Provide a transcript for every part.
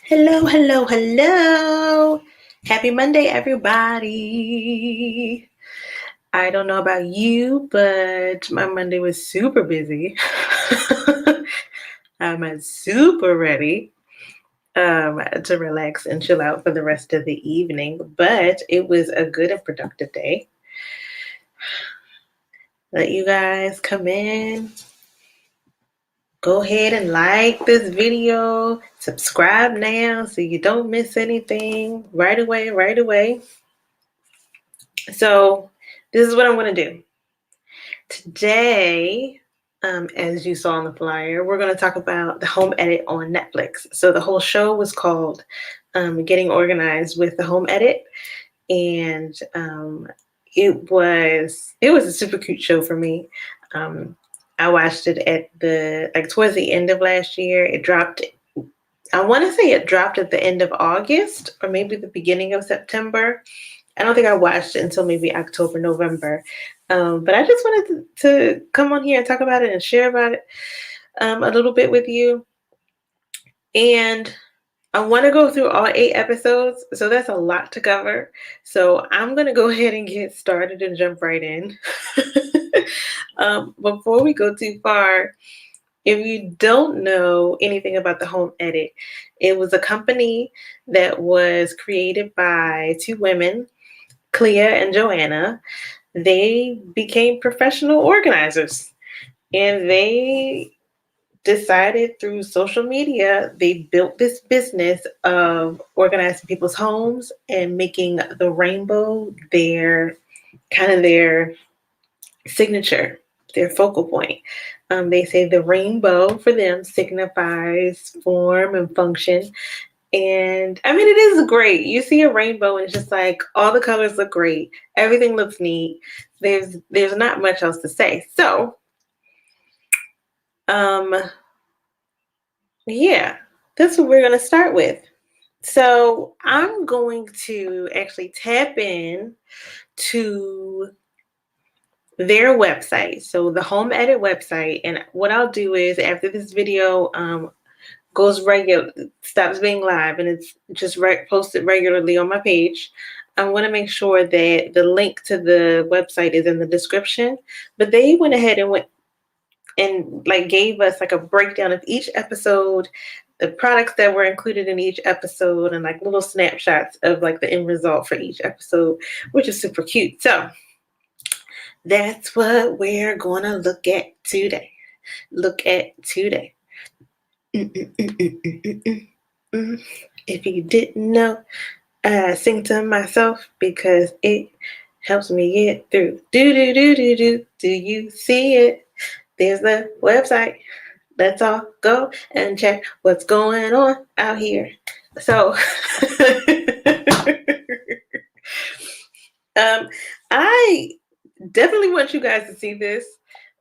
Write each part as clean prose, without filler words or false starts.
Hello, hello, hello. Happy Monday, everybody. I don't know about you, but my Monday was super busy. I'm super ready to relax and chill out for the rest of the evening, but it was a good and productive day. Let you guys come in. Go ahead and like this video. Subscribe now so you don't miss anything right away, right away. So this is what I'm going to do. Today, as you saw on the flyer, we're going to talk about the home edit on Netflix. So the whole show was called Getting Organized with the Home Edit. And it was a super cute show for me. I watched it at towards the end of last year. It dropped. I want to say it dropped at the end of August or maybe the beginning of September. I don't think I watched it until maybe October, November. But I just wanted to come on here and talk about it and share about it a little bit with you. And I want to go through all 8 episodes, so that's a lot to cover. So I'm going to go ahead and get started and jump right in. Before we go too far, if you don't know anything about the Home Edit, it was a company that was created by 2 women, Clea and Joanna. They became professional organizers, and they decided through social media, they built this business of organizing people's homes and making the rainbow their signature, their focal point. They say the rainbow for them signifies form and function. And I mean, it is great. You see a rainbow and it's just like all the colors look great. Everything looks neat. There's not much else to say. So, yeah, that's what we're going to start with. So I'm going to actually tap in to their website. So the Home Edit website. And what I'll do is after this video goes regular, stops being live, and it's just posted regularly on my page, I want to make sure that the link to the website is in the description. But they went ahead and gave us like a breakdown of each episode, the products that were included in each episode, and like little snapshots of like the end result for each episode, which is super cute. So that's what we're gonna look at today. If you didn't know, I sing to myself because it helps me get through. Do you see it? There's the website. Let's all go and check what's going on out here. So I definitely want you guys to see this.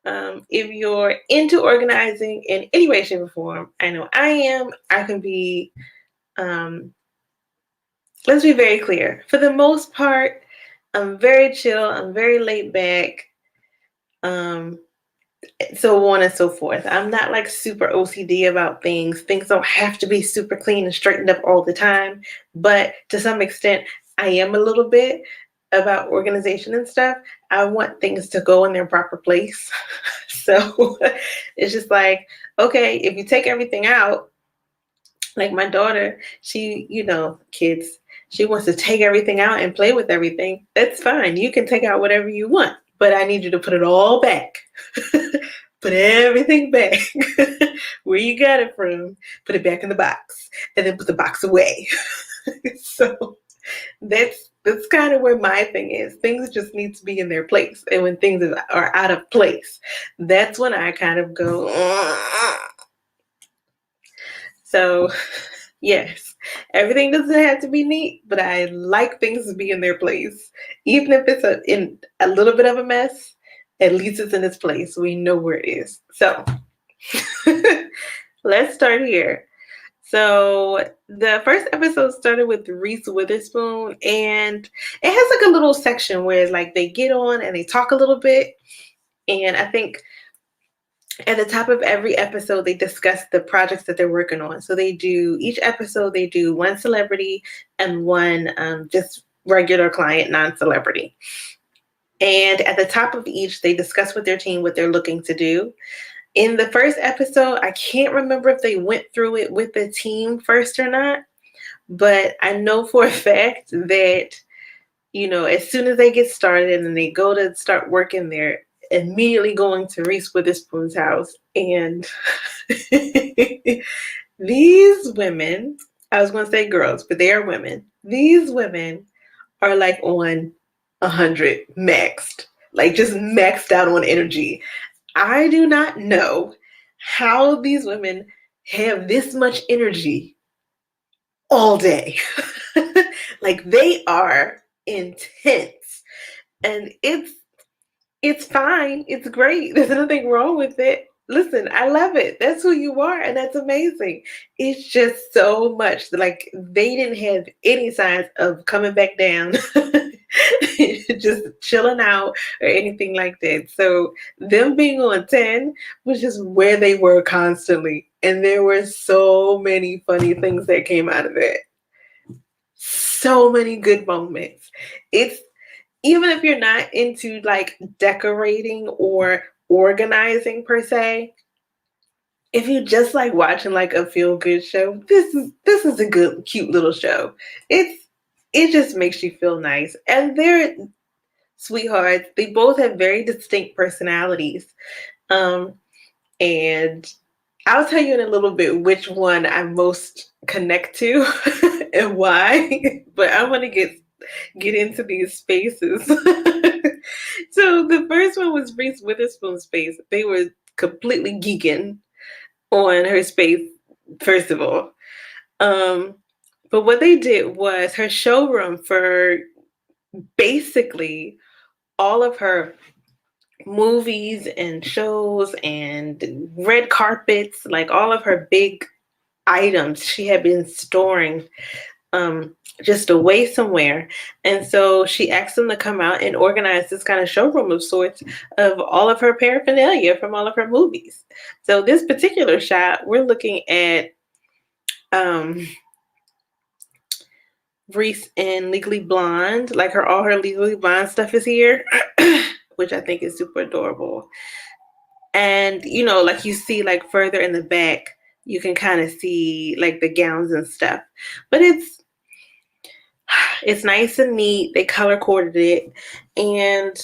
If you're into organizing in any way, shape, or form, I know I am. I can be, let's be very clear. For the most part, I'm very chill. I'm very laid back. So on and so forth. I'm not like super OCD about things. Things don't have to be super clean and straightened up all the time. But to some extent, I am a little bit about organization and stuff. I want things to go in their proper place. So it's just like, okay, if you take everything out, like my daughter, kids, she wants to take everything out and play with everything. That's fine. You can take out whatever you want, but I need you to put it all back. Put everything back where you got it from. Put it back in the box and then put the box away. So that's kind of where my thing is. Things just need to be in their place. And when things are out of place, that's when I kind of go, So yes, everything doesn't have to be neat, but I like things to be in their place. Even if it's in a little bit of a mess, at least it's in its place. We know where it is. So let's start here. So the first episode started with Reese Witherspoon, and it has like a little section where like they get on and they talk a little bit. And I think At the top of every episode, they discuss the projects that they're working on. So they do each episode, they do one celebrity and one just regular client, non-celebrity. And at the top of each, they discuss with their team what they're looking to do. In the first episode, I can't remember if they went through it with the team first or not, but I know for a fact that, as soon as they get started and they go to start working there, immediately going to Reese Witherspoon's house. And these women, I was going to say girls, but they are women. These women are like on 100 maxed, like just maxed out on energy. I do not know how these women have this much energy all day. Like they are intense. And it's fine. It's great. There's nothing wrong with it. Listen, I love it. That's who you are, and that's amazing. It's just so much. Like they didn't have any signs of coming back down, just chilling out or anything like that. So them being on 10 was just where they were constantly. And there were so many funny things that came out of it. So many good moments. It's even if you're not into like decorating or organizing per se, if you just like watching like a feel good show, this is a good cute little show. It just makes you feel nice. And they're sweethearts. They both have very distinct personalities. And I'll tell you in a little bit which one I most connect to and why. But I want to get into these spaces. So the first one was Reese Witherspoon's space. They were completely geeking on her space, first of all. But what they did was her showroom for basically all of her movies and shows and red carpets, like all of her big items she had been storing just away somewhere. And so she asked them to come out and organize this kind of showroom of sorts of all of her paraphernalia from all of her movies. So this particular shot, we're looking at Reese in Legally Blonde, like all her Legally Blonde stuff is here, which I think is super adorable. And, like you see like further in the back, you can kind of see like the gowns and stuff. But it's nice and neat. They color coded it. And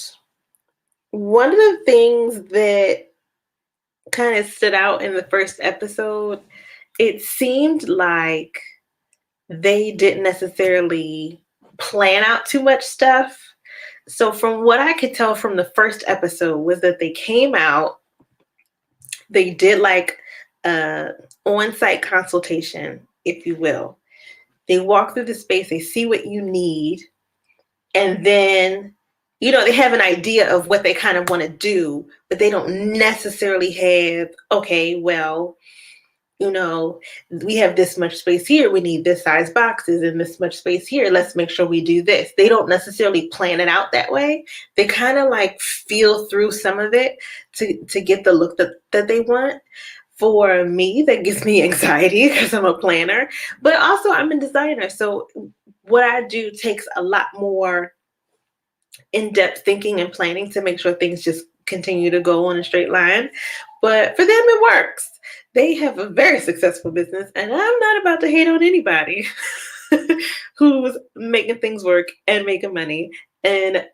one of the things that kind of stood out in the first episode, it seemed like they didn't necessarily plan out too much stuff. So from what I could tell from the first episode was that they came out, they did like on-site consultation, if you will. They walk through the space, they see what you need, and then, they have an idea of what they kind of want to do, but they don't necessarily have, okay, well, we have this much space here. We need this size boxes and this much space here. Let's make sure we do this. They don't necessarily plan it out that way. They kind of like feel through some of it to get the look that they want. For me, that gives me anxiety because I'm a planner, but also I'm a designer. So what I do takes a lot more in-depth thinking and planning to make sure things just continue to go on a straight line. But for them, it works. They have a very successful business, and I'm not about to hate on anybody who's making things work and making money and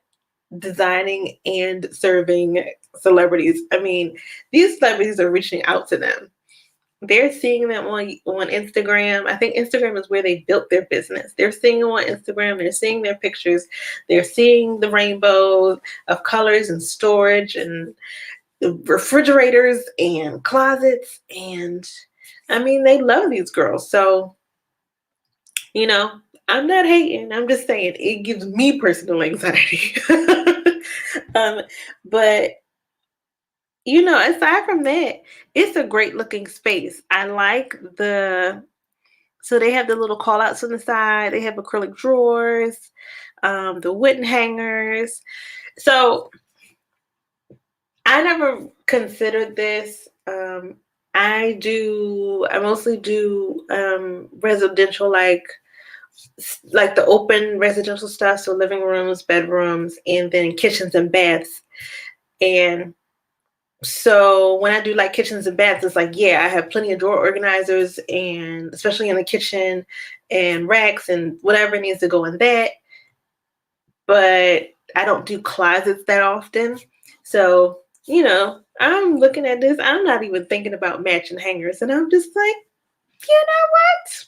designing and serving celebrities. I mean, these celebrities are reaching out to them. They're seeing them on Instagram. I think Instagram is where they built their business. They're seeing them on Instagram. They're seeing their pictures. They're seeing the rainbow of colors and storage and refrigerators and closets. And I mean, they love these girls. So, I'm not hating. I'm just saying it gives me personal anxiety. But aside from that, it's a great looking space. I like so they have the little call outs on the side. They have acrylic drawers, the wooden hangers. So I never considered this. I mostly do residential, like the open residential stuff, so living rooms, bedrooms, and then kitchens and baths. And so when I do like kitchens and baths, it's like, yeah, I have plenty of drawer organizers, and especially in the kitchen, and racks and whatever needs to go in that. But I don't do closets that often. So, I'm looking at this. I'm not even thinking about matching hangers. And I'm just like, you know what?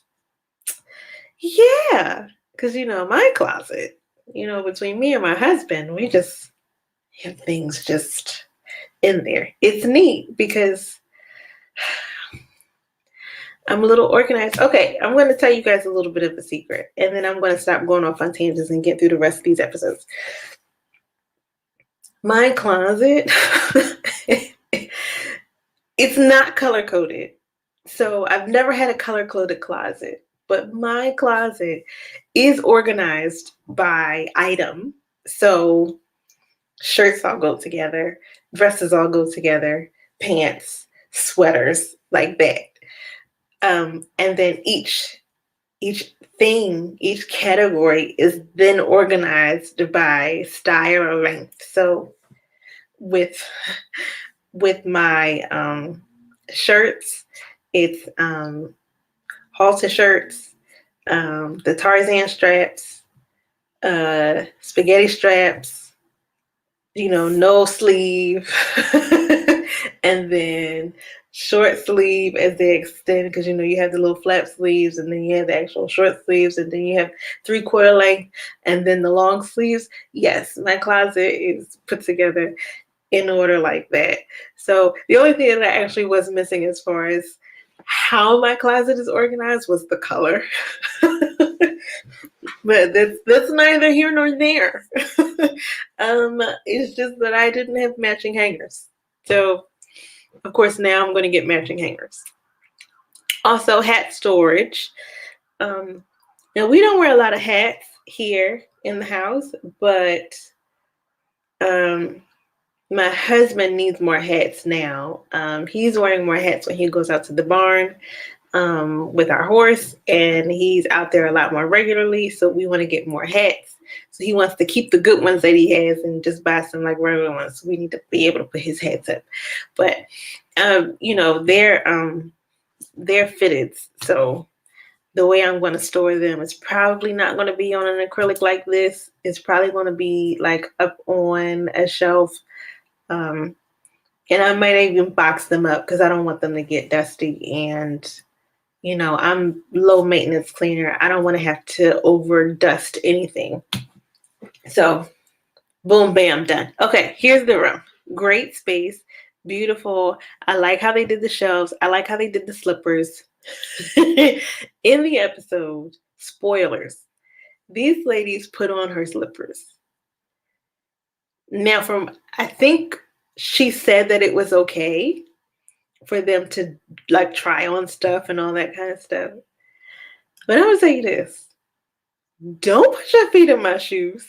Yeah. Because, my closet, between me and my husband, we just have things just in there. It's neat because I'm a little organized. Okay, I'm going to tell you guys a little bit of a secret, and then I'm going to stop going off on tangents and get through the rest of these episodes. My closet, it's not color coded. So I've never had a color coded closet, but my closet is organized by item. So shirts all go together, dresses all go together, pants, sweaters, like that. And then each thing, each category is then organized by style or length. So with my shirts, it's halter shirts, the Tarzan straps, spaghetti straps, no sleeve, and then short sleeve as they extend, because you have the little flap sleeves, and then you have the actual short sleeves, and then you have 3/4 length, and then the long sleeves. Yes, my closet is put together in order like that. So the only thing that I actually was missing as far as how my closet is organized was the color. But that's neither here nor there. It's just that I didn't have matching hangers. So of course now I'm going to get matching hangers. Also hat storage. Now we don't wear a lot of hats here in the house, but my husband needs more hats now. He's wearing more hats when he goes out to the barn with our horse, and he's out there a lot more regularly. So we want to get more hats. So he wants to keep the good ones that he has and just buy some like regular ones. So we need to be able to put his hats up. But they're fitted. So the way I'm going to store them is probably not going to be on an acrylic like this. It's probably going to be like up on a shelf. And I might even box them up because I don't want them to get dusty. And, I'm low maintenance cleaner. I don't want to have to over dust anything. So boom, bam, done. Okay, here's the room. Great space. Beautiful. I like how they did the shelves. I like how they did the slippers. In the episode, spoilers, these ladies put on her slippers. Now, I think she said that it was okay for them to like try on stuff and all that kind of stuff. But I'm gonna tell you this: don't put your feet in my shoes.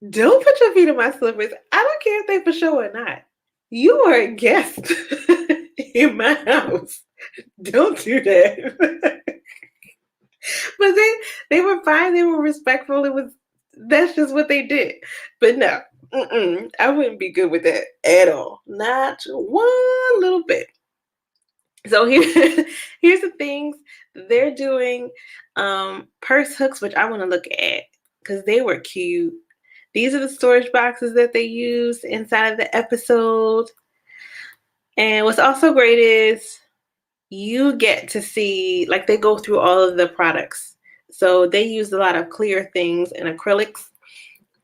Don't put your feet in my slippers. I don't care if they for sure or not. You are a guest in my house. Don't do that. But they were fine. They were respectful. That's just what they did. But no, I wouldn't be good with that at all. Not one little bit. So here's the things they're doing. Purse hooks, which I want to look at because they were cute. These are the storage boxes that they use inside of the episode. And what's also great is you get to see, like, they go through all of the products. So they use a lot of clear things and acrylics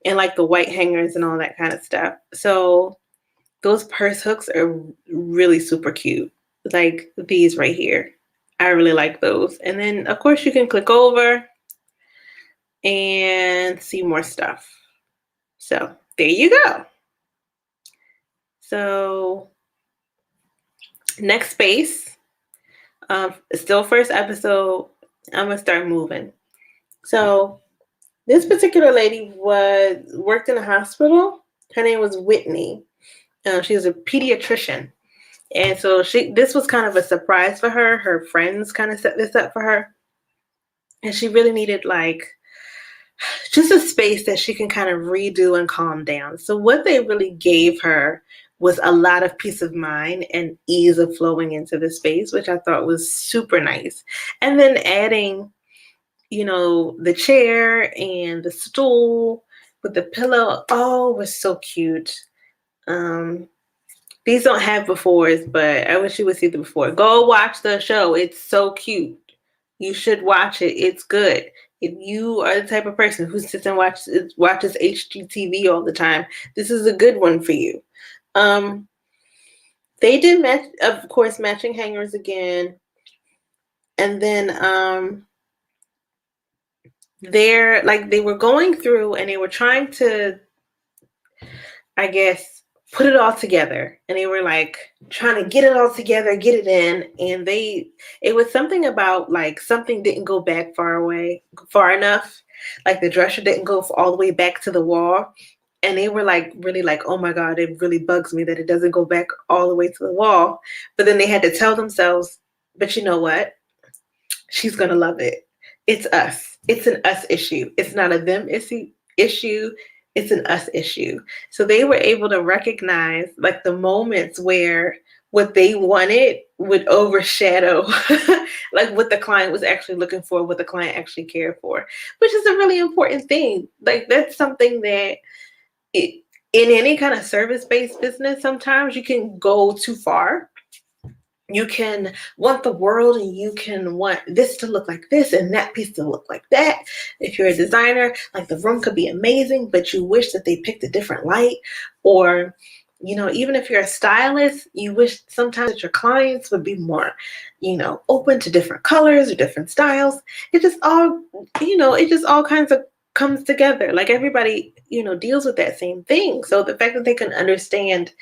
and like the white hangers and all that kind of stuff. So those purse hooks are really super cute. Like these right here. I really like those. And then of course you can click over and see more stuff. So there you go. So next space, still first episode, I'm gonna start moving. So this particular lady worked in a hospital. Her name was Whitney. She was a pediatrician. And so this was kind of a surprise for her. Her friends kind of set this up for her. And she really needed like just a space that she can kind of redo and calm down. So what they really gave her was a lot of peace of mind and ease of flowing into the space, which I thought was super nice. And then adding, the chair and the stool with the pillow, oh, was so cute. These don't have befores, but I wish you would see the before. Go watch the show. It's so cute. You should watch it. It's good. If you are the type of person who sits and watches HGTV all the time, this is a good one for you. They did match, of course, matching hangers again. And then they were going through and they were trying to, I guess, put it all together. And they were like trying to get it all together, get it in. And it was something about like something didn't go back far enough. Like the dresser didn't go all the way back to the wall. And they were like, really like, oh my God, it really bugs me that it doesn't go back all the way to the wall. But then they had to tell themselves, but you know what? She's going to love it. It's us. It's an us issue. It's not a them issue. It's an us issue. So they were able to recognize like the moments where what they wanted would overshadow like what the client was actually looking for, what the client actually cared for, which is a really important thing. Like that's something that in any kind of service-based business, sometimes you can go too far. You can want the world and you can want this to look like this and that piece to look like that. If you're a designer, like the room could be amazing, but you wish that they picked a different light. Or, even if you're a stylist, you wish sometimes that your clients would be more, open to different colors or different styles. It just all kinds of comes together. Like everybody, deals with that same thing. So the fact that they can understand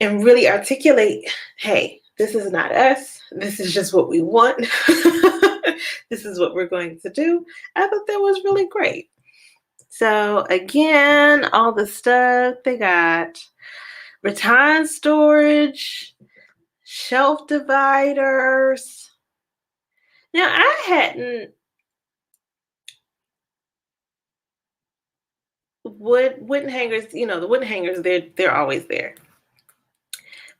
and really articulate, hey, this is not us. This is just what we want. This is what we're going to do. I thought that was really great. So again, all the stuff they got, rattan storage, shelf dividers. Now I hadn't wooden hangers. The wooden hangers, they're always there.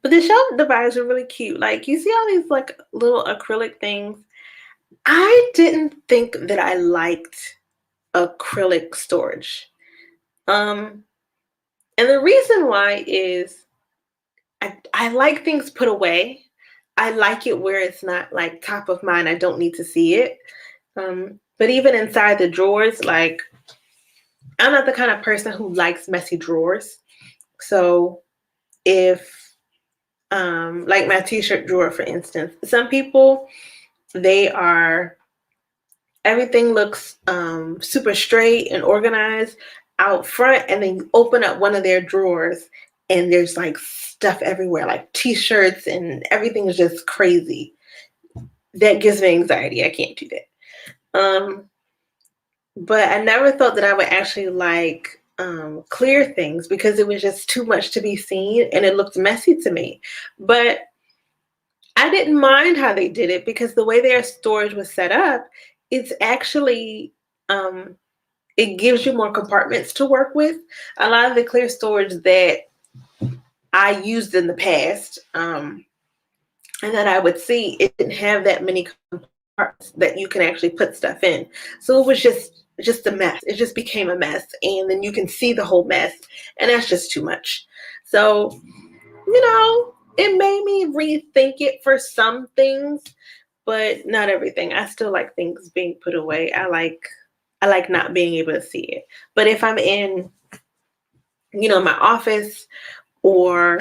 But the shelf dividers are really cute. Like you see all these like little acrylic things. I didn't think that I liked acrylic storage. And the reason why is I like things put away. I like it where it's not like top of mind. I don't need to see it. But even inside the drawers, like I'm not the kind of person who likes messy drawers. So if like my t-shirt drawer, for instance, some people, everything looks super straight and organized out front, and then you open up one of their drawers and there's like stuff everywhere, like t-shirts, and everything is just crazy. That gives me anxiety. I can't do that. But I never thought that I would actually like clear things because it was just too much to be seen and it looked messy to me. But I didn't mind how they did it because the way their storage was set up, it's actually, it gives you more compartments to work with. A lot of the clear storage that I used in the past and that I would see, it didn't have that many compartments that you can actually put stuff in. So it was just a mess. It just became a mess. And then you can see the whole mess. And that's just too much. So, it made me rethink it for some things, but not everything. I still like things being put away. I like not being able to see it. But if I'm in, my office or,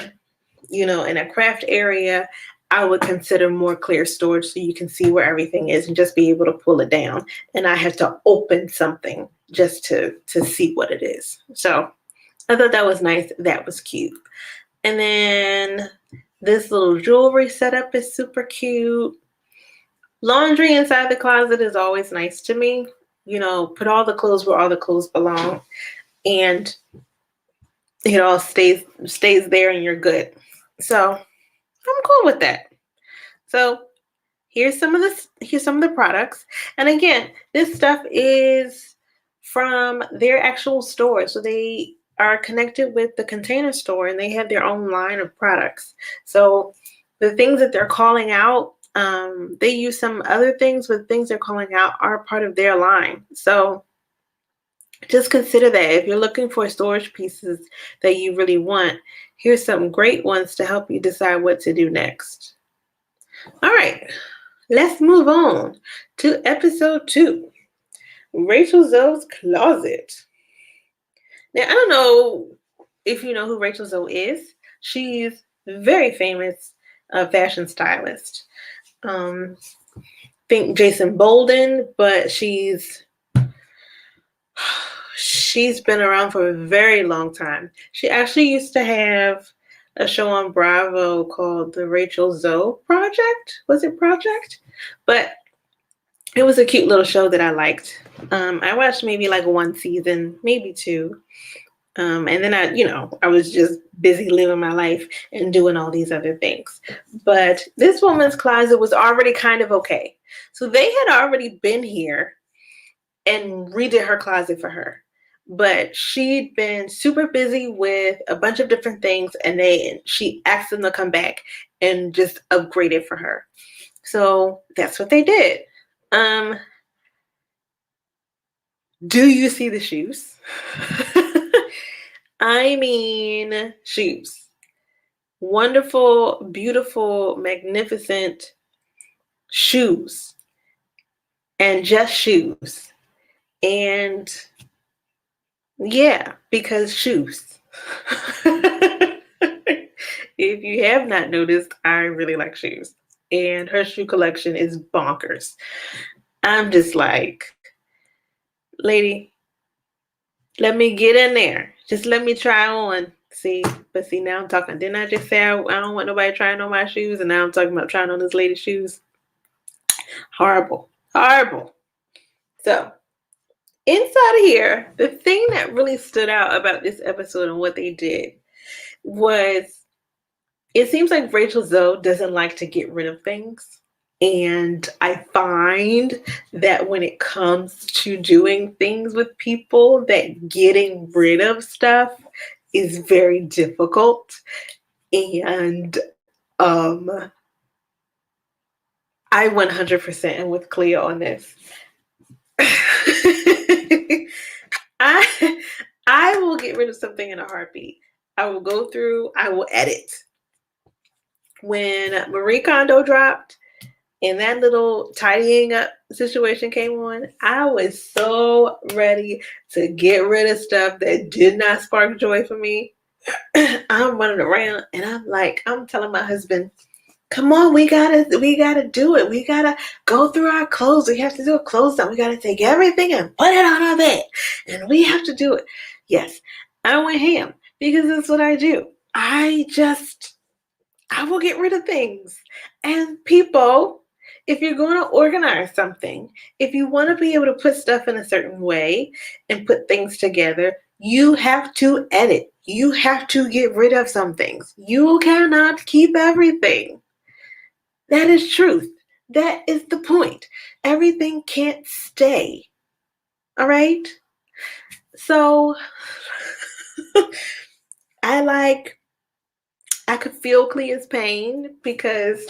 in a craft area, I would consider more clear storage so you can see where everything is and just be able to pull it down. And I have to open something just to see what it is. So I thought that was nice. That was cute. And then this little jewelry setup is super cute. Laundry inside the closet is always nice to me. Put all the clothes where all the clothes belong. And it all stays there and you're good. So I'm cool with that. So here's some of the products. And again, this stuff is from their actual store. So they are connected with the Container Store and they have their own line of products. So the things that they're calling out, they use some other things, but things they're calling out are part of their line. So just consider that if you're looking for storage pieces that you really want, here's some great ones to help you decide what to do next. All right, let's move on to episode 2, Rachel Zoe's Closet. Now, I don't know if you know who Rachel Zoe is. She's a very famous fashion stylist. Think Jason Bolden, but she's been around for a very long time. She actually used to have a show on Bravo called The Rachel Zoe Project. Was it Project? But it was a cute little show that I liked. I watched maybe like one season, maybe two. And then I was just busy living my life and doing all these other things. But this woman's closet was already kind of okay. So they had already been here and redid her closet for her. But she'd been super busy with a bunch of different things, and she asked them to come back and just upgrade it for her. So that's what they did. Do you see the shoes? I mean, shoes. Wonderful, beautiful, magnificent shoes. And just shoes. And yeah, because shoes. If you have not noticed, I really like shoes. And her shoe collection is bonkers. I'm just like, lady, let me get in there. Just let me try on. See, now I'm talking. Didn't I just say I don't want nobody trying on my shoes? And now I'm talking about trying on this lady's shoes. Horrible. Horrible. So, inside of here, the thing that really stood out about this episode and what they did was it seems like Rachel Zoe doesn't like to get rid of things. And I find that when it comes to doing things with people, that getting rid of stuff is very difficult. And I 100% am with Cleo on this. I will get rid of something in a heartbeat. I will go through, I will edit. When Marie Kondo dropped and that little tidying up situation came on, I was so ready to get rid of stuff that did not spark joy for me. I'm running around and I'm telling my husband, come on, we gotta do it. We gotta go through our clothes. We have to do a close down. We gotta take everything and put it on our bed. And we have to do it. Yes, I went ham because that's what I do. I will get rid of things. And people, if you're going to organize something, if you want to be able to put stuff in a certain way and put things together, you have to edit. You have to get rid of some things. You cannot keep everything. That is truth. That is the point. Everything can't stay. All right? So I could feel Clea's pain because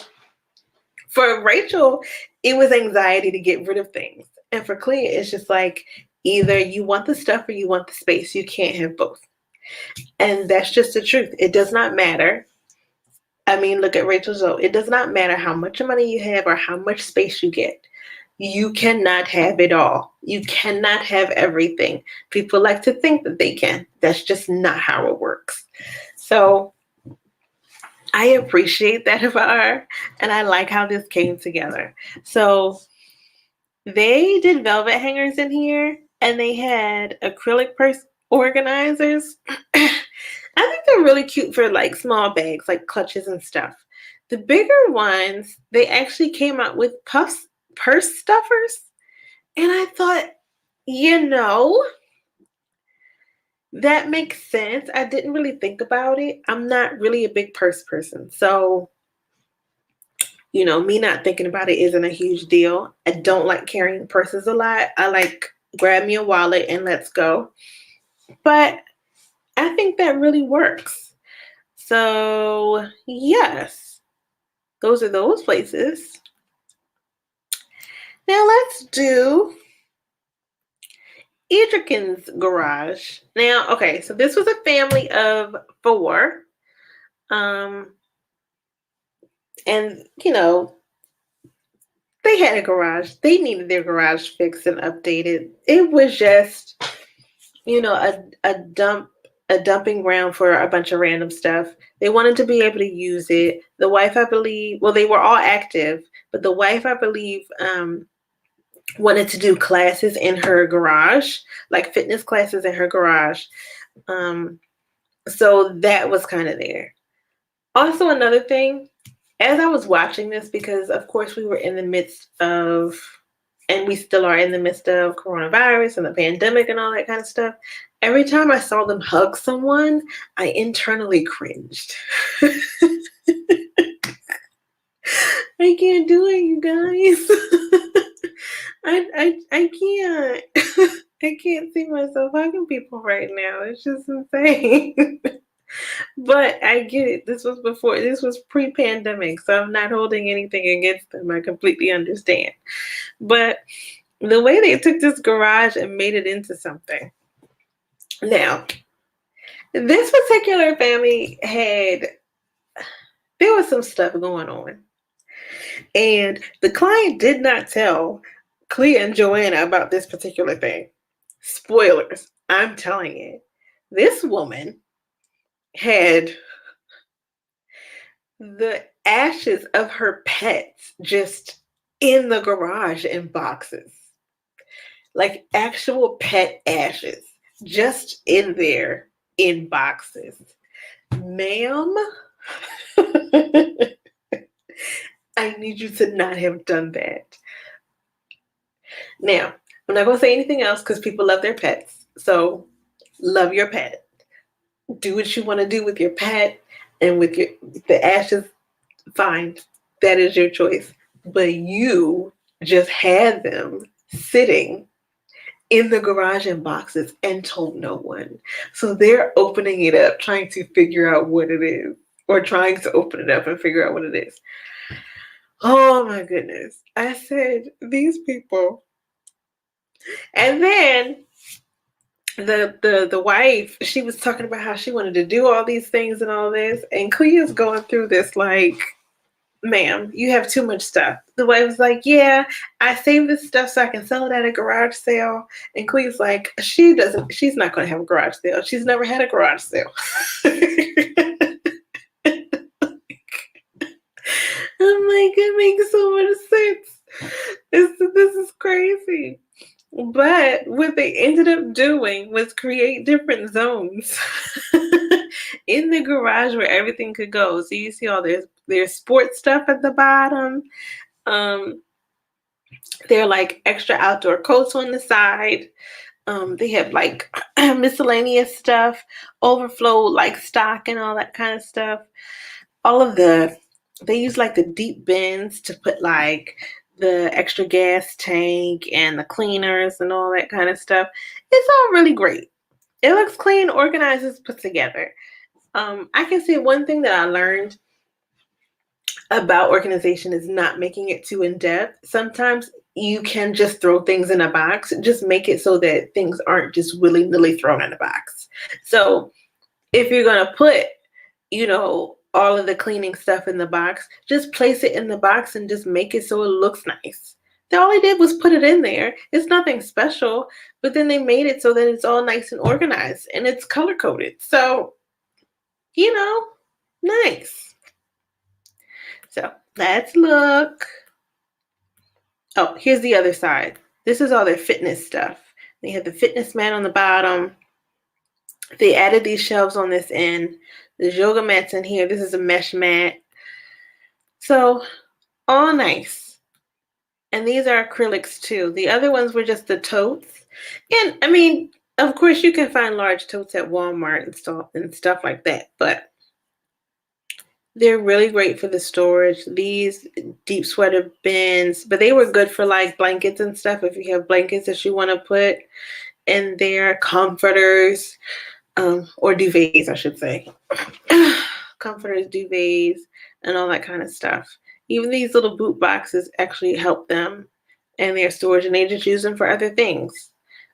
for Rachel, it was anxiety to get rid of things. And for Clea, it's just like either you want the stuff or you want the space. You can't have both. And that's just the truth. It does not matter. I mean, look at Rachel Zoe. It does not matter how much money you have or how much space you get. You cannot have it all. You cannot have everything. People like to think that they can. That's just not how it works. So I appreciate that about her, and I like how this came together. So they did velvet hangers in here, and they had acrylic purse organizers. I think they're really cute for like small bags, like clutches and stuff. The bigger ones, they actually came out with purse stuffers. And I thought, That makes sense. I didn't really think about it. I'm not really a big purse person. So, me not thinking about it isn't a huge deal. I don't like carrying purses a lot. I like grab me a wallet and let's go. But I think that really works. So, yes, those are those places. Now let's do Idrikin's garage. Now, okay, so this was a family of 4. Um, and they had a garage. They needed their garage fixed and updated. It was just, a dumping ground for a bunch of random stuff. They wanted to be able to use it. The wife, I believe, well, they were all active, but the wife, I believe, wanted to do classes in her garage, like fitness classes in her garage. Um, so that was kind of there. Also, another thing, as I was watching this, because of course we were in the midst of, and we still are in the midst of coronavirus and the pandemic and all that kind of stuff. Every time I saw them hug someone, I internally cringed. I can't do it, you guys. I can't. I can't see myself hugging people right now. It's just insane. But I get it. This was pre-pandemic, so I'm not holding anything against them. I completely understand. But the way they took this garage and made it into something. Now, this particular family there was some stuff going on. And the client did not tell Clea and Joanna about this particular thing. Spoilers, I'm telling you. This woman had the ashes of her pets just in the garage in boxes. Like actual pet ashes just in there in boxes. Ma'am, I need you to not have done that. Now, I'm not going to say anything else because people love their pets. So, love your pet. Do what you want to do with your pet and with the ashes. Fine, that is your choice. But you just had them sitting in the garage in boxes and told no one. So they're opening it up, trying to figure out what it is, or trying to open it up and figure out what it is. Oh my goodness. I said, these people. And then the wife, she was talking about how she wanted to do all these things and all this, and Clea's going through this like, ma'am, you have too much stuff. The wife was like, yeah, I saved this stuff so I can sell it at a garage sale. And Clea's like, she's not going to have a garage sale. She's never had a garage sale. I'm like, it makes so much sense. This is crazy. But what they ended up doing was create different zones in the garage where everything could go. So you see all there's sports stuff at the bottom. They're like extra outdoor coats on the side. They have like miscellaneous stuff, overflow like stock and all that kind of stuff. They use like the deep bins to put like the extra gas tank and the cleaners and all that kind of stuff. It's all really great. It looks clean, organized, it's put together. I can say one thing that I learned about organization is not making it too in-depth. Sometimes you can just throw things in a box. Just make it so that things aren't just willy-nilly thrown in a box. So if you're going to put, all of the cleaning stuff in the box, just place it in the box and just make it so it looks nice. All I did was put it in there. It's nothing special, but then they made it so that it's all nice and organized and it's color-coded. So, nice. So let's look. Oh, here's the other side. This is all their fitness stuff. They have the fitness mat on the bottom. They added these shelves on this end. There's yoga mats in here. This is a mesh mat. So all nice. And these are acrylics too. The other ones were just the totes. And I mean, Of course, you can find large totes at Walmart and stuff like that, but they're really great for the storage. These deep sweater bins, but they were good for like blankets and stuff. If you have blankets that you want to put in there, comforters, or duvets, I should say. Comforters, duvets, and all that kind of stuff. Even these little boot boxes actually help them in their storage, and they just use them for other things.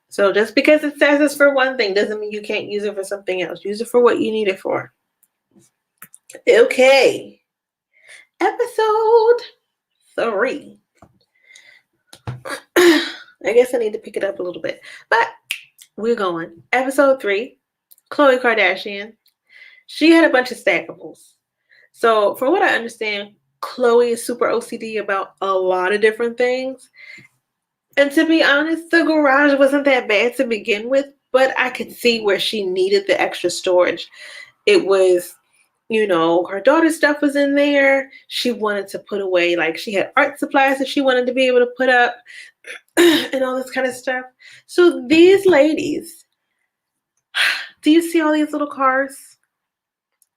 So just because it says it's for one thing doesn't mean you can't use it for something else. Use it for what you need it for. Okay. Episode 3. I guess I need to pick it up a little bit, but we're going. Episode 3, Khloe Kardashian. She had a bunch of stackables. So from what I understand, Khloe is super OCD about a lot of different things. And to be honest, the garage wasn't that bad to begin with, but I could see where she needed the extra storage. It was, her daughter's stuff was in there. She wanted to put away, like she had art supplies that she wanted to be able to put up and all this kind of stuff. So these ladies, do you see all these little cars?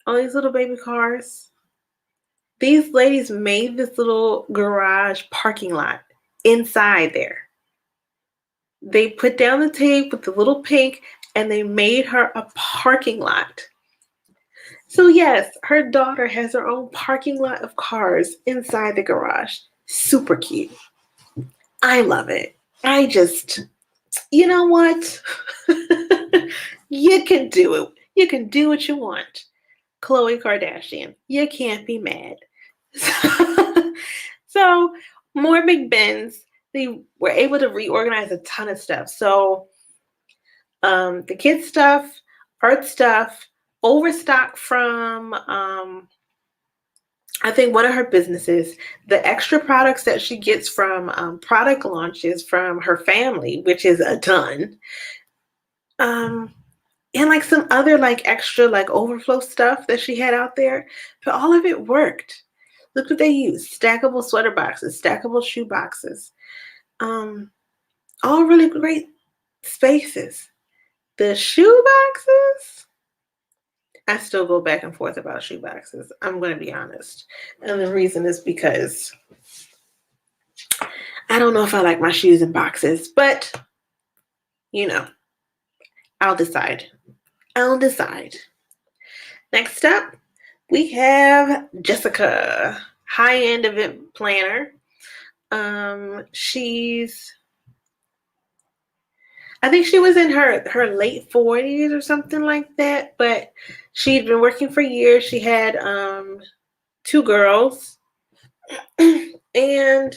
All these little baby cars? These ladies made this little garage parking lot inside there. They put down the tape with the little pink and they made her a parking lot. So yes, her daughter has her own parking lot of cars inside the garage. Super cute. I love it. I just, you know what? You can do it. You can do what you want. Khloe Kardashian. You can't be mad. So more big bins. They were able to reorganize a ton of stuff. So the kids stuff, art stuff, overstock from I think one of her businesses, the extra products that she gets from product launches from her family, which is a ton, and like some other like extra like overflow stuff that she had out there, but all of it worked. Look what they used: stackable sweater boxes, stackable shoe boxes, all really great spaces. The shoe boxes, I still go back and forth about shoe boxes. I'm going to be honest. And the reason is because I don't know if I like my shoes in boxes, but I'll decide. Next up, we have Jessica, high-end event planner. I think she was in her late 40s or something like that, but she'd been working for years. She had 2 girls, and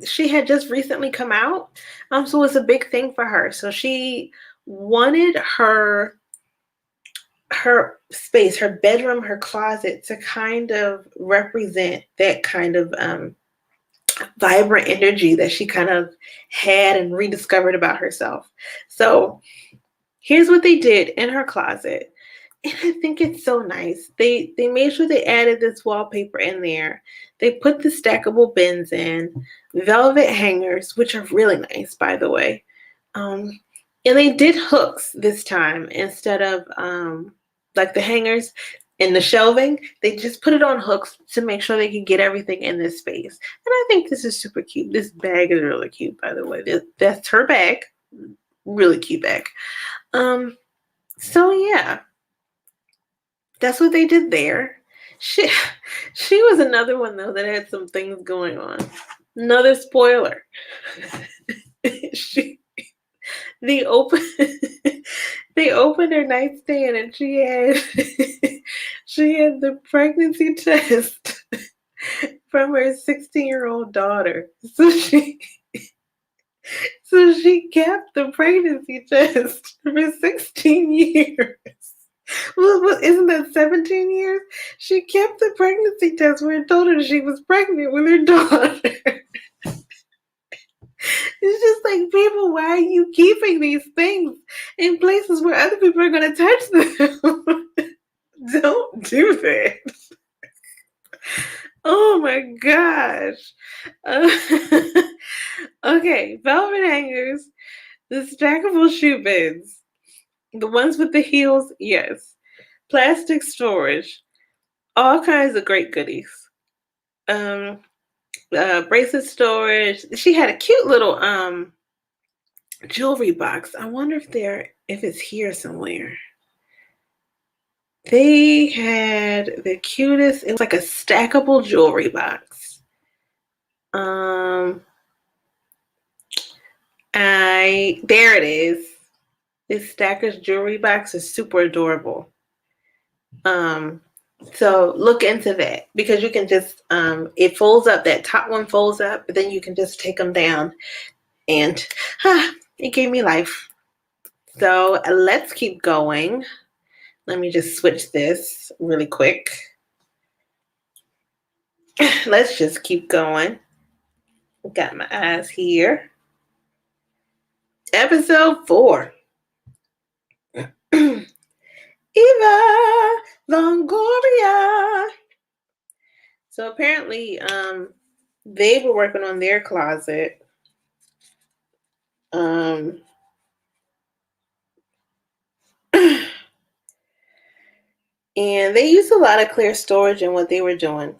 she had just recently come out, so it's a big thing for her. So she wanted her space, her bedroom, her closet to kind of represent that kind of vibrant energy that she kind of had and rediscovered about herself. So here's what they did in her closet. And I think it's so nice. They made sure they added this wallpaper in there. They put the stackable bins in, velvet hangers, which are really nice, by the way. And they did hooks this time instead of like the hangers and the shelving. They just put it on hooks to make sure they could get everything in this space. And I think this is super cute. This bag is really cute, by the way. That's her bag. Really cute bag. So yeah. That's what they did there. She was another one, though, that had some things going on. Another spoiler. They opened her nightstand and she had the pregnancy test from her 16-year-old daughter. So she kept the pregnancy test for 16 years. Well, isn't that 17 years? She kept the pregnancy test when it told her she was pregnant with her daughter. It's just like, people, why are you keeping these things in places where other people are going to touch them? Don't do that. Oh my gosh. Okay, velvet hangers. The stackable shoe bins. The ones with the heels, yes. Plastic storage. All kinds of great goodies. Um, bracelet storage. She had a cute little jewelry box. I wonder if it's here somewhere. They had the cutest. It was like a stackable jewelry box. I there it is. This Stacker's jewelry box is super adorable. So look into that because you can just it folds up. That top one folds up, but then you can just take them down, and it gave me life. So let's keep going. Let me just switch this really quick. Let's just keep going. Got my eyes here. Episode 4. Eva Longoria. So apparently, they were working on their closet. And they used a lot of clear storage in what they were doing.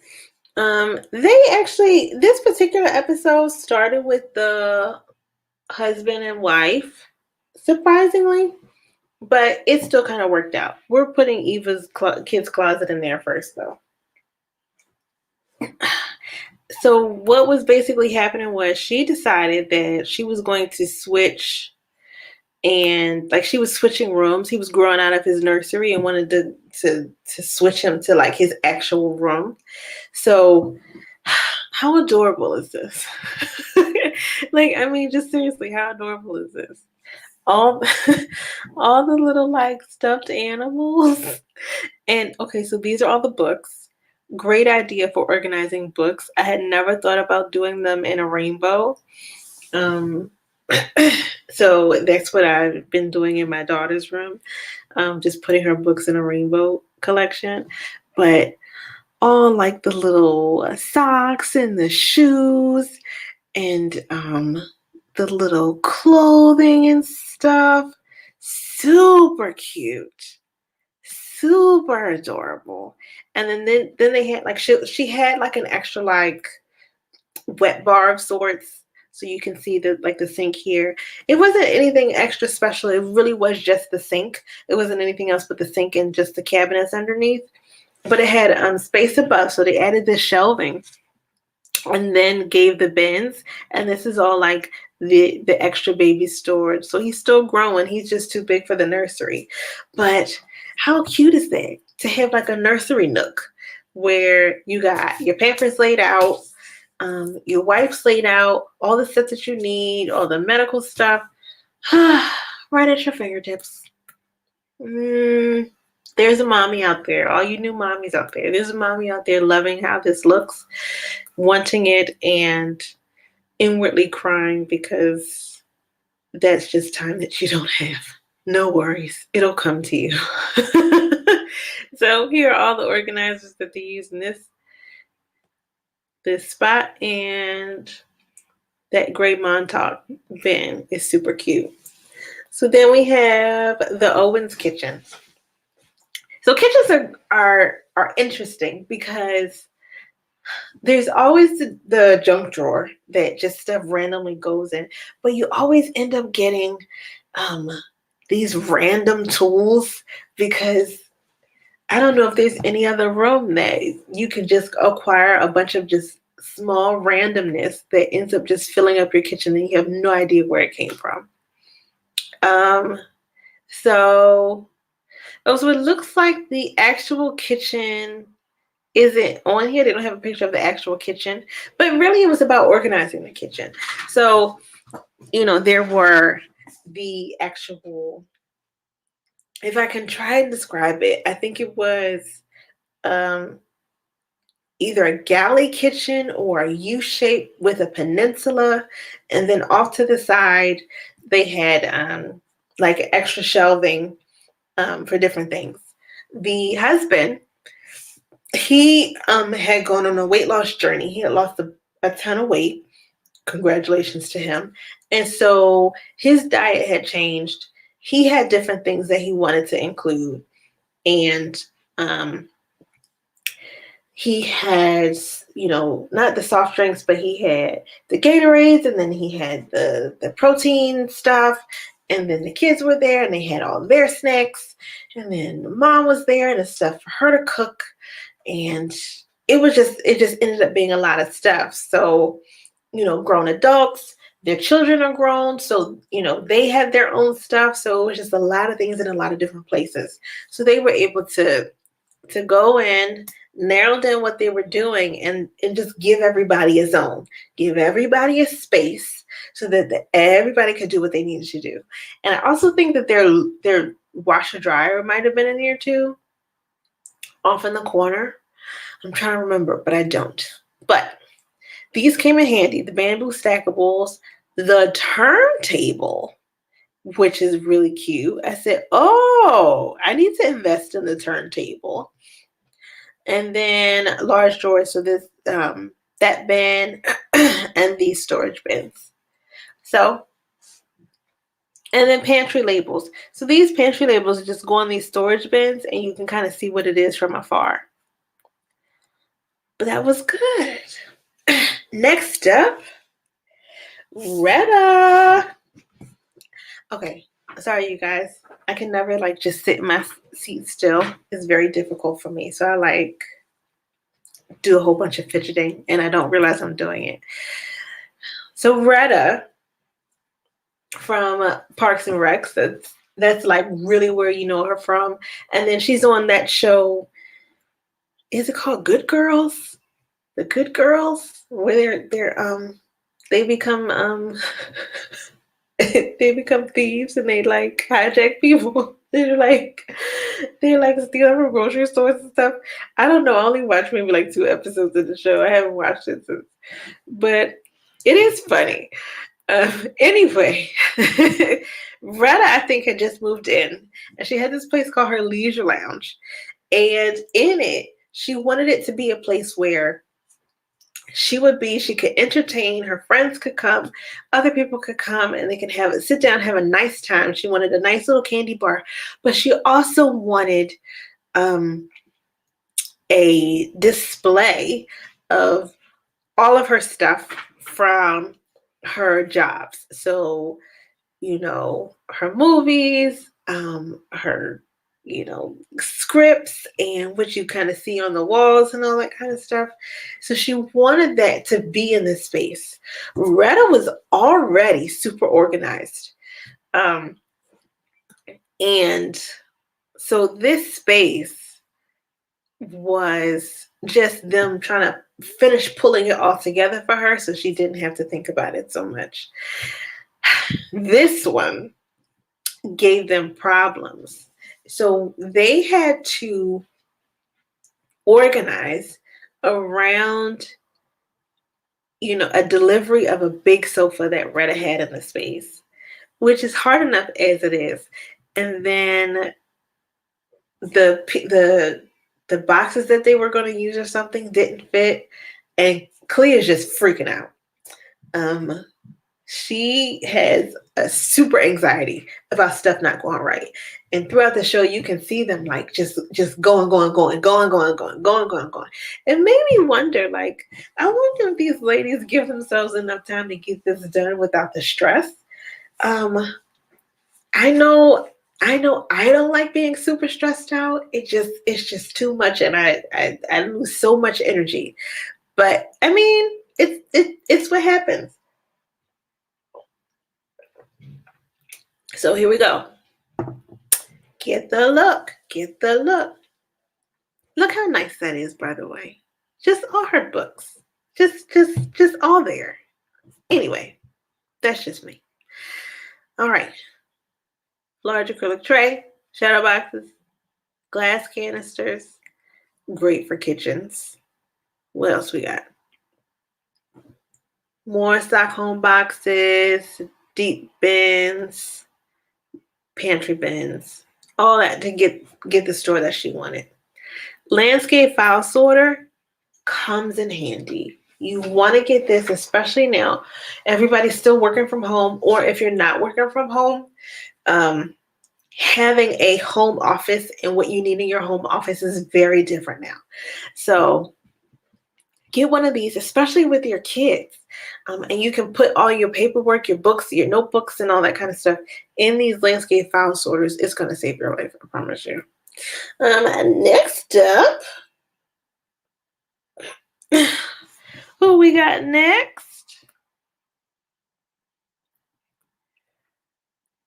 This particular episode started with the husband and wife, surprisingly, but it still kind of worked out. We're putting Eva's kids' closet in there first, though. So what was basically happening was she decided that she was going to switch, and like she was switching rooms. He was growing out of his nursery and wanted to switch him to like his actual room. So how adorable is this? Like, I mean, just seriously, how adorable is this? All all the little like stuffed animals. And okay, so these are all the books. Great idea for organizing books. I had never thought about doing them in a rainbow. So that's what I've been doing in my daughter's room, just putting her books in a rainbow collection. But all like the little socks and the shoes and the little clothing and stuff, super cute, super adorable. And then they had like she had like an extra like wet bar of sorts, so you can see the sink here. It wasn't anything extra special. It really was just the sink. It wasn't anything else but the sink and just the cabinets underneath. But it had space above, so they added this shelving and then gave the bins. And this is all like the extra baby storage. So he's still growing. He's just too big for the nursery. But how cute is that to have like a nursery nook where you got your Pampers laid out, your wipes laid out, all the stuff that you need, all the medical stuff, right at your fingertips. There's a mommy out there. All you new mommies out there. There's a mommy out there loving how this looks, wanting it, and inwardly crying because that's just time that you don't have. No worries. It'll come to you. So here are all the organizers that they use in this spot, and that gray Montauk bin is super cute. So then we have the Owens kitchen. So kitchens are interesting because there's always the junk drawer that just stuff randomly goes in, but you always end up getting these random tools because I don't know if there's any other room that you can just acquire a bunch of just small randomness that ends up just filling up your kitchen and you have no idea where it came from. So it looks like the actual kitchen isn't on here. They don't have a picture of the actual kitchen, but really it was about organizing the kitchen. So, there were the actual, if I can try and describe it, I think it was either a galley kitchen or a U shape with a peninsula. And then off to the side, they had like extra shelving for different things. The husband, he had gone on a weight loss journey. He had lost a ton of weight. congratulations to him. And so his diet had changed. He had different things that he wanted to include. And um, he has, not the soft drinks, but he had the Gatorades, and then he had the protein stuff, and then the kids were there and they had all their snacks, and then the mom was there and the stuff for her to cook, and it just ended up being a lot of stuff. So, grown adults, their children are grown, so they had their own stuff, so it was just a lot of things in a lot of different places. So they were able to go in, narrow down what they were doing, and just give everybody a zone, give everybody a space so that everybody could do what they needed to do. And I also think that their washer dryer might have been in here too, off in the corner. I'm trying to remember, but I don't. But these came in handy. The bamboo stackables, the turntable, which is really cute. I said, oh, I need to invest in the turntable. And then large drawers, so this that bin and these storage bins. So, and then pantry labels. So these pantry labels just go on these storage bins, and you can kind of see what it is from afar. But that was good. Next up, Retta. Okay, sorry you guys. I can never just sit in my seat still. It's very difficult for me. So I do a whole bunch of fidgeting, and I don't realize I'm doing it. So Retta from Parks and Recs, that's really where you know her from. And then she's on that show. Is it called Good Girls? The Good Girls, where they become they become thieves and they hijack people. They're stealing from grocery stores and stuff. I don't know. I only watched maybe 2 episodes of the show. I haven't watched it since, but it is funny. Anyway, Retta, I think, had just moved in, and she had this place called her Leisure Lounge, and in it, she wanted it to be a place where she could entertain, her friends could come, other people could come, and they could sit down, have a nice time. She wanted a nice little candy bar, but she also wanted a display of all of her stuff from her jobs. So, her movies, her scripts, and what you kind of see on the walls and all that kind of stuff. So she wanted that to be in this space. Retta was already super organized. And so this space was just them trying to finish pulling it all together for her so she didn't have to think about it so much. This one gave them problems. So they had to organize around, a delivery of a big sofa that Retta had in the space, which is hard enough as it is. And then the boxes that they were going to use or something didn't fit, and Clea's just freaking out. She has a super anxiety about stuff not going right. And throughout the show, you can see them just going. It made me wonder, I wonder if these ladies give themselves enough time to get this done without the stress. I know I don't like being super stressed out. It's just too much, and I lose so much energy. But I mean, it's what happens. So here we go. Get the look. Look how nice that is, by the way. Just all her books. Just all there. Anyway, that's just me. All right. Large acrylic tray, shadow boxes, glass canisters. Great for kitchens. What else we got? More Stockholm boxes, deep bins, pantry bins, all that to get the store that she wanted. Landscape file sorter comes in handy. You want to get this, especially now. Everybody's still working from home, or if you're not working from home, um, having a home office and what you need in your home office is very different now. So get one of these, especially with your kids. And you can put all your paperwork, your books, your notebooks, and all that kind of stuff in these landscape file sorters. It's going to save your life, I promise you. Next up, who we got next?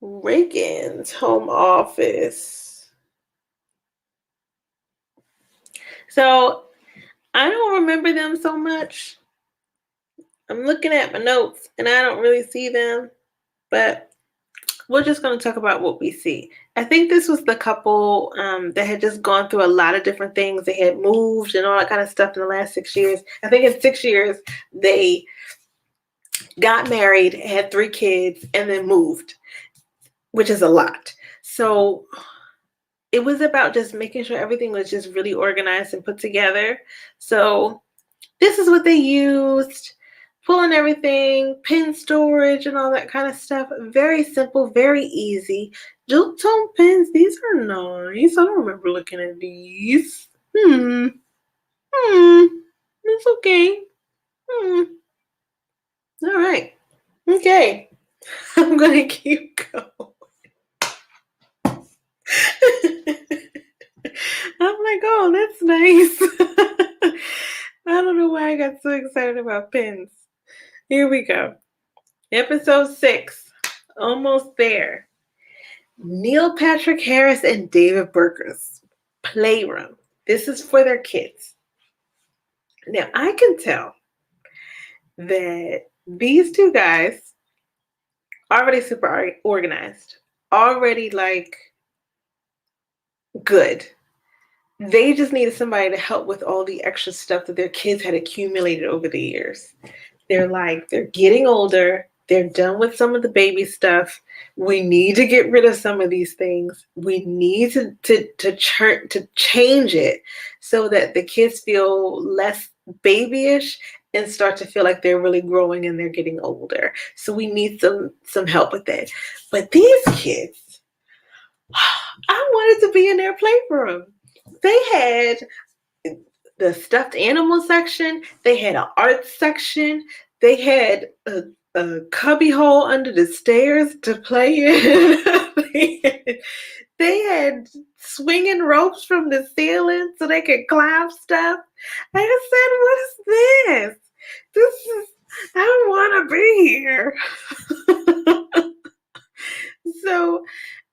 Reagan's home office. So I don't remember them so much. I'm looking at my notes and I don't really see them, but we're just going to talk about what we see. I think this was the couple that had just gone through a lot of different things. They had moved and all that kind of stuff in the last 6 years. I think in 6 years, they got married, had 3 kids, and then moved, which is a lot. So it was about just making sure everything was just really organized and put together. So this is what they used. Pulling everything, pin storage, and all that kind of stuff. Very simple, very easy. Jewel tone pins, these are nice. I don't remember looking at these. It's okay. All right. Okay. I'm going to keep going. I'm like, oh, that's nice. I don't know why I got so excited about pins. Here we go. Episode 6. Almost there. Neil Patrick Harris and David Berger's Playroom. This is for their kids. Now, I can tell that these 2 guys already super organized, already like good. They just needed somebody to help with all the extra stuff that their kids had accumulated over the years. They're getting older. They're done with some of the baby stuff. We need to get rid of some of these things. We need to change it so that the kids feel less babyish and start to feel like they're really growing and they're getting older. So we need some help with that. But these kids, I wanted to be in their playroom. They had the stuffed animal section. They had an art section. They had a cubby hole under the stairs to play in. they had swinging ropes from the ceiling so they could climb stuff. I said, what is this? This is, I don't want to be here. So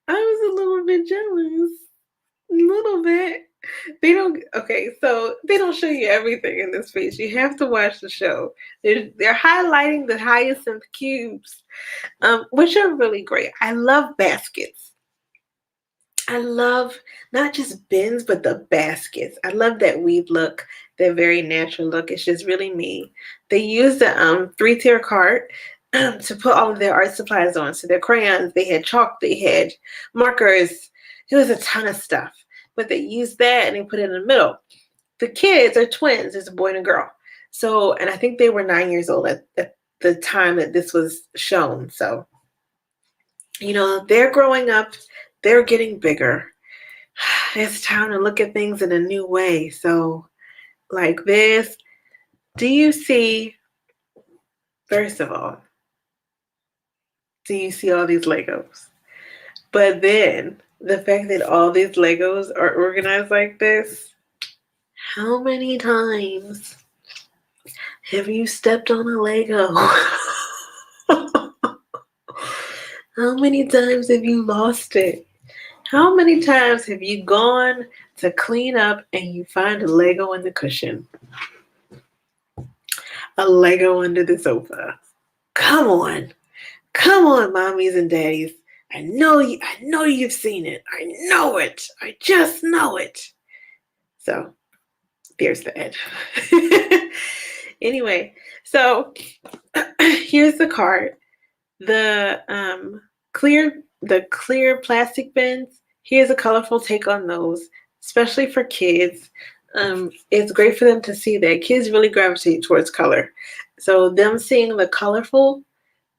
I was a little bit jealous. A little bit. They don't show you everything in this space. You have to watch the show. They're highlighting the hyacinth cubes, which are really great. I love baskets. I love not just bins, but the baskets. I love that weave look, that very natural look. It's just really me. They use the 3-tier cart to put all of their art supplies on. So their crayons, they had chalk, they had markers. There was a ton of stuff. But they used that and they put it in the middle. The kids are twins. There's a boy and a girl. So, and I think they were 9 years old at the time that this was shown. So, they're growing up. They're getting bigger. It's time to look at things in a new way. So, like this, do you see, first of all, do you see all these Legos? But then, the fact that all these Legos are organized like this, how many times have you stepped on a Lego? How many times have you lost it? How many times have you gone to clean up and you find a Lego in the cushion? A Lego under the sofa. Come on, mommies and daddies. I know you've seen it. I know it. I just know it. So there's that. Anyway, so here's the card. The clear plastic bins. Here's a colorful take on those, especially for kids. It's great for them to see that kids really gravitate towards color. So them seeing the colorful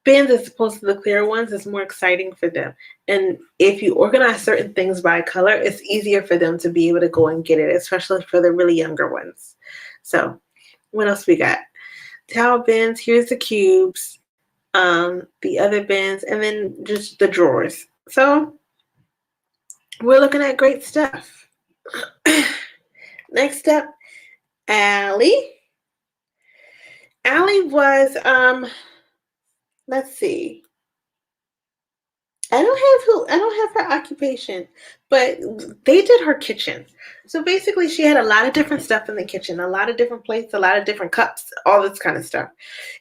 bins as opposed to the clear ones is more exciting for them. And if you organize certain things by color, it's easier for them to be able to go and get it, especially for the really younger ones. So what else we got? Towel bins, here's the cubes, the other bins, and then just the drawers. So we're looking at great stuff. Next up, Allie. Allie was let's see. I don't have her occupation, but they did her kitchen. So basically she had a lot of different stuff in the kitchen, a lot of different plates, a lot of different cups, all this kind of stuff.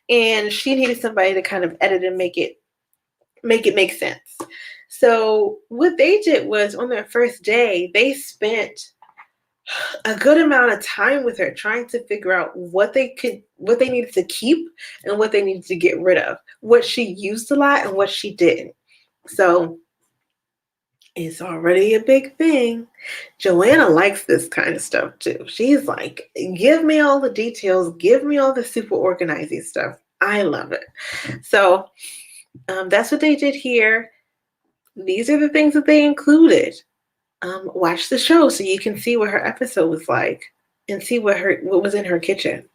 And she needed somebody to kind of edit and make sense. So what they did was on their first day, they spent a good amount of time with her trying to figure out what they needed to keep and what they needed to get rid of, what she used a lot and what she didn't. So it's already a big thing. Joanna likes this kind of stuff too. She's like, give me all the details, give me all the super organizing stuff. I love it. So that's what they did here. These are the things that they included. Watch the show so you can see what her episode was like and see what was in her kitchen.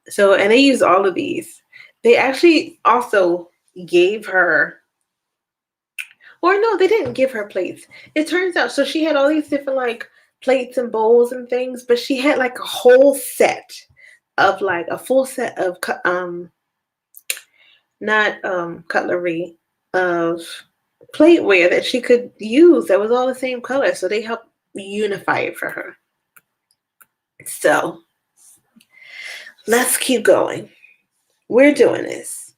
So, and they used all of these. They actually also gave her, or no, they didn't give her plates. It turns out, so she had all these different like plates and bowls and things, but she had like a whole set of like a full set of not cutlery, of plateware that she could use that was all the same color. So they helped unify it for her. So let's keep going. We're doing this.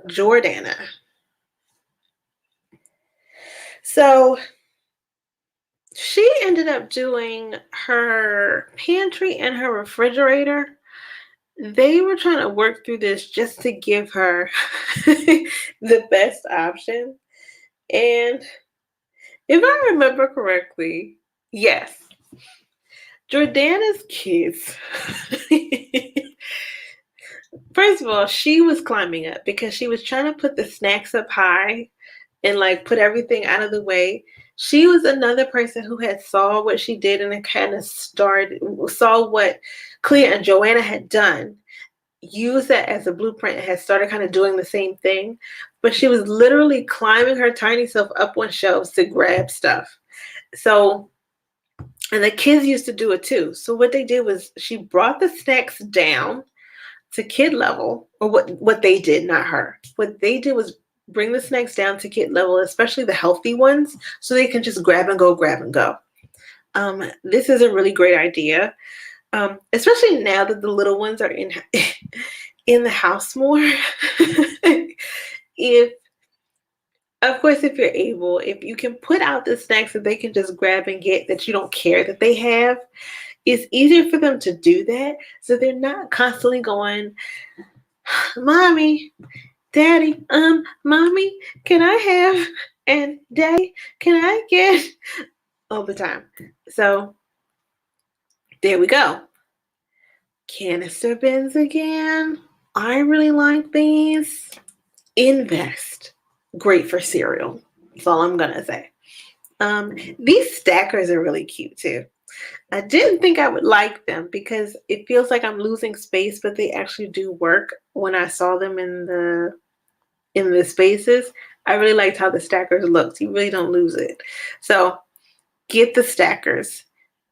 Jordana. So she ended up doing her pantry and her refrigerator. They were trying to work through this just to give her the best option. And if I remember correctly, yes, Jordana's kids. First of all, she was climbing up because she was trying to put the snacks up high and like put everything out of the way. She was another person who had saw what she did and kind of saw what Clea and Joanna had done, used that as a blueprint, and had started kind of doing the same thing. But she was literally climbing her tiny self up on shelves to grab stuff. So, and the kids used to do it too. So what they did was she brought the snacks down to kid level, or what they did, not her. What they did was bring the snacks down to kid level, especially the healthy ones, so they can just grab and go. This is a really great idea, especially now that the little ones are in the house more. Of course, if you're able, if you can put out the snacks that they can just grab and get that you don't care that they have, it's easier for them to do that, so they're not constantly going, Mommy, Daddy, Mommy, can I have, and Daddy, can I get, all the time. So there we go. Canister bins again. I really like these. Invest. Great for cereal. That's all I'm gonna say. These stackers are really cute too. I didn't think I would like them because it feels like I'm losing space, but they actually do work. When I saw them in the spaces, I really liked how the stackers looked. You really don't lose it. So get the stackers.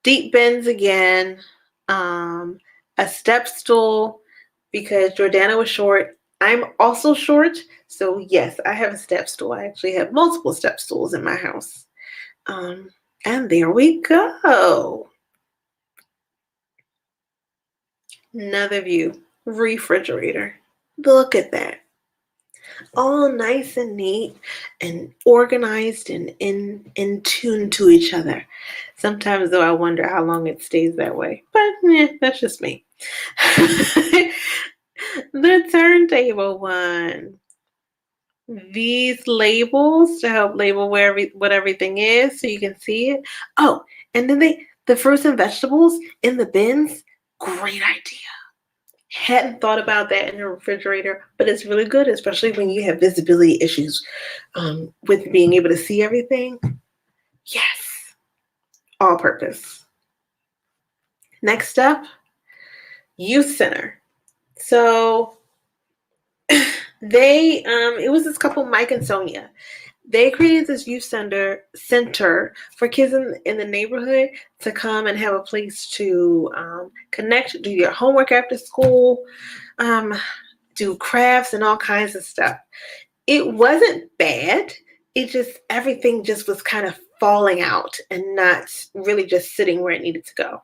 Deep bins again. A step stool because Jordana was short. I'm also short. So yes, I have a step stool. I actually have multiple step stools in my house. And there we go. Another view. Refrigerator. Look at that. All nice and neat and organized and in tune to each other. Sometimes though I wonder how long it stays that way. But that's just me. The turntable one. These labels to help label what everything is so you can see it. Oh, And then the fruits and vegetables in the bins, great idea. Hadn't thought about that in the refrigerator, but it's really good, especially when you have visibility issues with being able to see everything. Yes, all purpose. Next up, youth center. So it was this couple, Mike and Sonia. They created this youth center for kids in the neighborhood to come and have a place to connect, do your homework after school, do crafts and all kinds of stuff. It wasn't bad. Everything just was kind of falling out and not really just sitting where it needed to go.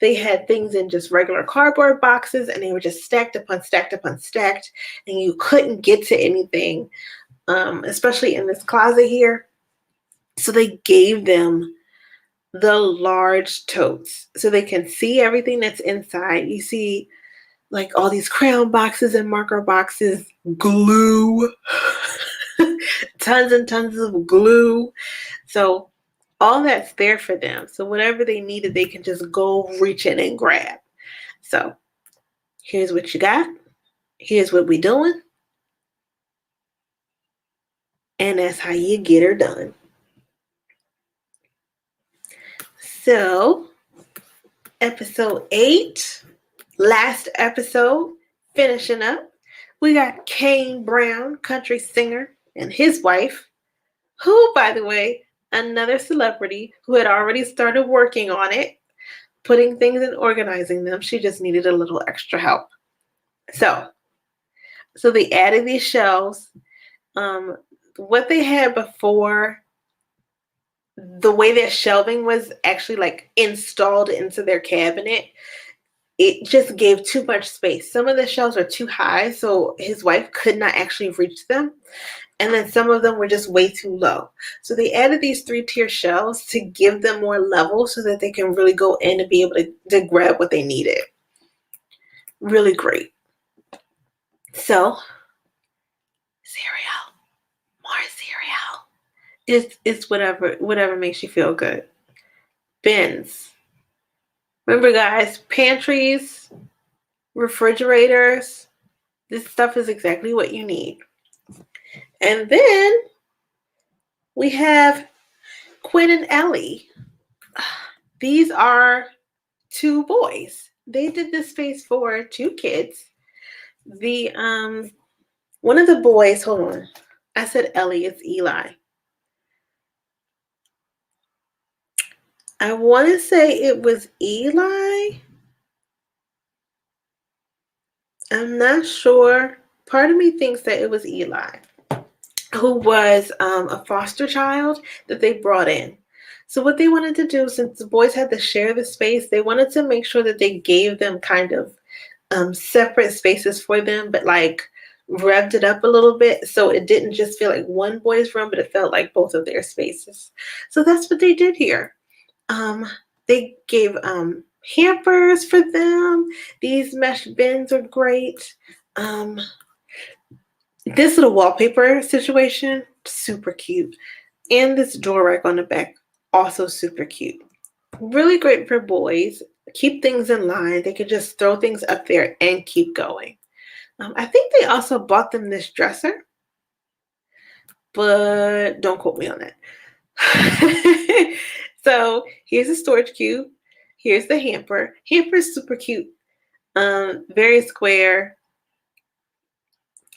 They had things in just regular cardboard boxes, and they were just stacked upon stacked upon stacked, and you couldn't get to anything, especially in this closet here. So they gave them the large totes so they can see everything that's inside. You see like all these crayon boxes and marker boxes, glue, tons and tons of glue. So all that's there for them. So whatever they needed, they can just go reach in and grab. So here's what you got. Here's what we doing. And that's how you get her done. So episode 8, last episode, finishing up. We got Kane Brown, country singer, and his wife, who, by the way, another celebrity who had already started working on it, putting things and organizing them. She just needed a little extra help. So they added these shelves. What they had before, the way their shelving was actually like installed into their cabinet, it just gave too much space. Some of the shelves are too high, so his wife could not actually reach them. And then some of them were just way too low. So they added these 3-tier shelves to give them more level so that they can really go in and be able to grab what they needed. Really great. So, cereal. More cereal. It's whatever makes you feel good. Bins. Remember, guys, pantries, refrigerators, this stuff is exactly what you need. And then we have Quinn and Ellie. These are 2 boys. They did this space for 2 kids. The one of the boys, hold on. I said Ellie, it's Eli. I want to say it was Eli. I'm not sure. Part of me thinks that it was Eli, who was a foster child that they brought in. So what they wanted to do, since the boys had to share the space, they wanted to make sure that they gave them kind of separate spaces for them, but like revved it up a little bit so it didn't just feel like one boy's room, but it felt like both of their spaces. So that's what they did here. They gave hampers for them. These mesh bins are great. This little wallpaper situation, super cute. And this door rack on the back, also super cute. Really great for boys. Keep things in line. They could just throw things up there and keep going. I think they also bought them this dresser, but don't quote me on that. So here's a storage cube. Here's the hamper. Hamper is super cute. Very square.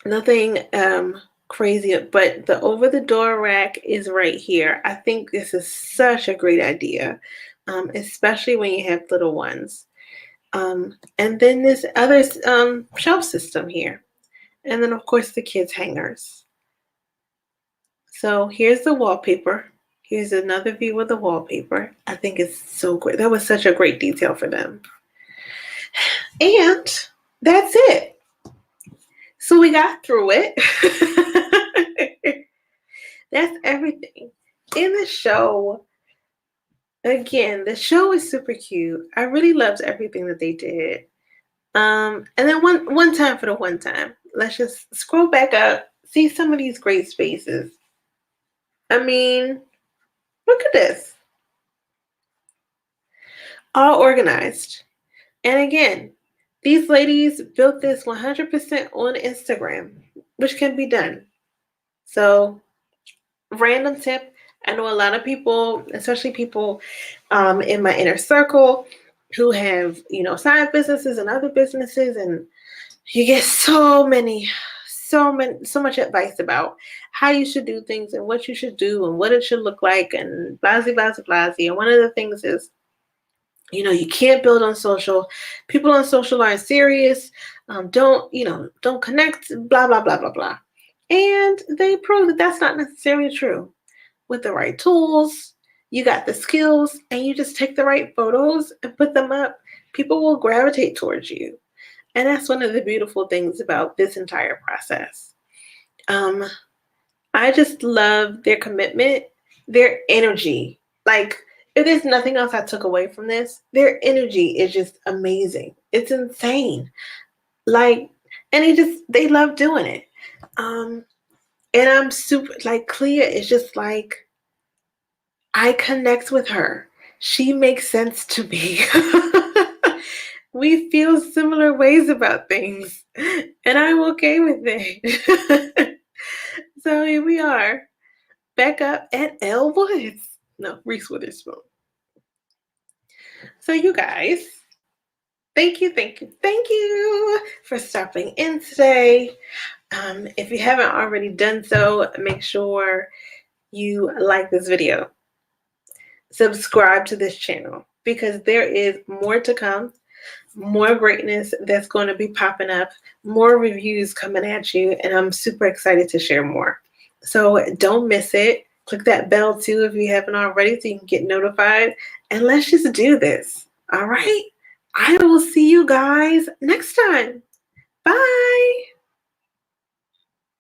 Nothing crazy, but the over the door rack is right here. I think this is such a great idea, especially when you have little ones. And then this other shelf system here. And then, of course, the kids' hangers. So here's the wallpaper. Here's another view of the wallpaper. I think it's so great. That was such a great detail for them. And that's it. So we got through it. That's everything. In the show, again, the show is super cute. I really loved everything that they did. And then one time for the one time. Let's just scroll back up, see some of these great spaces. I mean, look at this. all organized. And again, these ladies built this 100% on Instagram, which can be done. So, random tip, I know a lot of people, especially people in my inner circle, who have, side businesses and other businesses, and you get so much advice about how you should do things and what you should do and what it should look like and blah, blah, blah, blah. And one of the things is, you can't build on social. People on social aren't serious. Don't connect, blah, blah, blah, blah, blah. And they prove that that's not necessarily true. With the right tools, you got the skills, and you just take the right photos and put them up, people will gravitate towards you. And that's one of the beautiful things about this entire process. I just love their commitment, their energy. Like, if there's nothing else I took away from this, their energy is just amazing. It's insane. Like, and they love doing it. And I'm super, like, Clea is just like, I connect with her. She makes sense to me. We feel similar ways about things, and I'm okay with it. So here we are, back up at Elle Woods. No, Reese Witherspoon. So you guys, thank you for stopping in today. If you haven't already done so, make sure you like this video. Subscribe to this channel because there is more to come. More greatness that's going to be popping up, more reviews coming at you, and I'm super excited to share more. So don't miss it. Click that bell too if you haven't already so you can get notified. And let's just do this. All right? I will see you guys next time. Bye.